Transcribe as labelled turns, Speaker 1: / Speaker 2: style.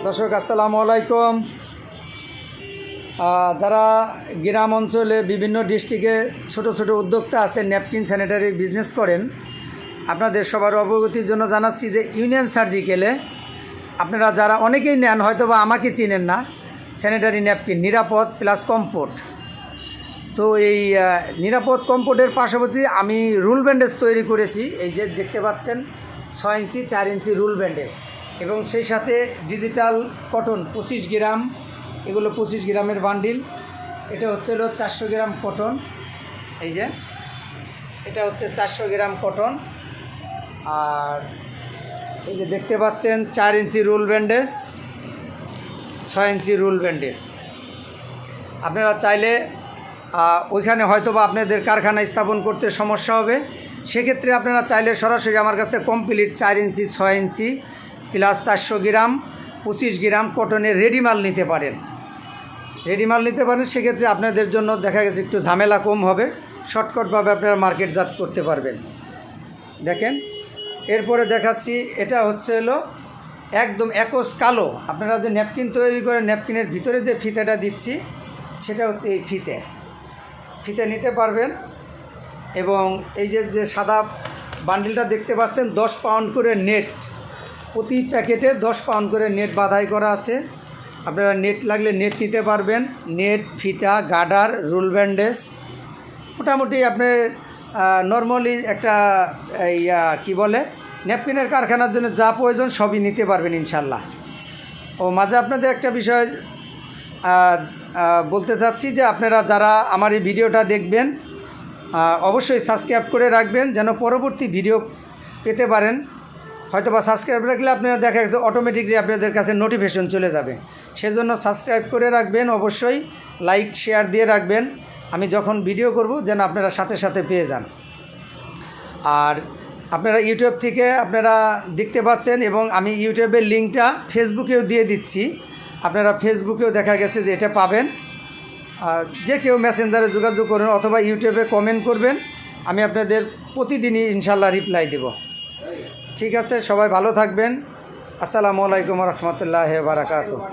Speaker 1: দর্শক আসসালামু আলাইকুম। যারা গ্রাম অঞ্চলে বিভিন্ন ডিস্ট্রিক্টে ছোট ছোট উদ্যোক্তা আছেন, ন্যাপকিন স্যানিটারি বিজনেস করেন, আপনাদের সবার অবগতির জন্য জানাচ্ছি যে ইউনিয়ন সার্জিক্যালে আপনারা যারা অনেকেই নেন, হয়তো বা আমাকে চিনেন না, স্যানিটারি ন্যাপকিন নিরাপদ প্লাস কমফোর্ট। তো এই নিরাপদ কমফোর্টের পাশাপাশি আমি রুল ব্যান্ডেজ তৈরি করেছি। এই যে দেখতে পাচ্ছেন 6 ইঞ্চি 4 ইঞ্চি রুল ব্যান্ডেজ, এবং সেই সাথে ডিজিটাল কটন 25 গ্রাম, এগুলো 25 গ্রামের বান্ডিল। এটা হচ্ছে 400 গ্রাম কটন। এই যে এটা হচ্ছে 400 গ্রাম কটন। আর এই যে দেখতে পাচ্ছেন 4 ইঞ্চি রুল ব্যান্ডেজ, 6 ইঞ্চি রুল ব্যান্ডেজ। আপনারা চাইলে ওইখানে হয়তো বা আপনাদের কারখানা স্থাপন করতে সমস্যা হবে, সেক্ষেত্রে আপনারা চাইলে সরাসরি আমার কাছে কমপ্লিট 4 ইঞ্চি 6 ইঞ্চি প্লাস 400 গ্রাম 25 গ্রাম কটনের রেডি মাল নিতে পারেন। সেক্ষেত্রে আপনাদের জন্য দেখা গেছে একটু ঝামেলা কম হবে, শর্টকাটভাবে আপনারা মার্কেটজাত করতে পারবেন। দেখেন, এরপরে দেখাচ্ছি, এটা হচ্ছে একদম একস কালো। আপনারা যে ন্যাপকিন তৈরি করেন, ন্যাপকিনের ভিতরে যে ফিতেটা দিচ্ছি সেটা হচ্ছে এই ফিতে নিতে পারবেন। এবং এই যে সাদা বান্ডিলটা দেখতে পাচ্ছেন, 10 পাউন্ড করে নেট, প্রতি প্যাকেটে 10 পাউন্ড করে নেট বাঁধাই করা আছে। আপনারা নেট লাগলে নেট নিতে পারবেন। নেট, ফিতা, গার্ডার, রুল ব্যান্ডেজ, মোটামুটি আপনার নর্মালি একটা কি বলে ন্যাপকিনের কারখানার জন্য যা প্রয়োজন সবই নিতে পারবেন ইনশাল্লাহ। মাঝে আপনাদের একটা বিষয় বলতে চাচ্ছি যে আপনারা যারা আমার এই ভিডিওটা দেখবেন অবশ্যই সাবস্ক্রাইব করে রাখবেন, যেন পরবর্তী ভিডিও পেতে পারেন। হয়তো বা সাবস্ক্রাইব রাখলে আপনারা দেখা গেছে অটোমেটিকলি আপনাদের কাছে নোটিফিকেশন চলে যাবে। সেজন্য সাবস্ক্রাইব করে রাখবেন, অবশ্যই লাইক শেয়ার দিয়ে রাখবেন, আমি যখন ভিডিও করব যেন আপনারা সাথে সাথে পেয়ে যান। আর আপনারা ইউটিউব থেকে আপনারা দেখতে পাচ্ছেন, এবং আমি ইউটিউবের লিঙ্কটা ফেসবুকেও দিয়ে দিচ্ছি। আপনারা ফেসবুকেও দেখা গেছে যে এটা পাবেন। যে কেউ মেসেঞ্জারে যোগাযোগ করুন অথবা ইউটিউবে কমেন্ট করবেন, আমি আপনাদের প্রতিদিনই ইনশাল্লাহ রিপ্লাই দেব। ঠিক আছে, সবাই ভালো থাকবেন। আসসালামু আলাইকুম রহমতুল্লাহি ওয়া বারাকাতুহু।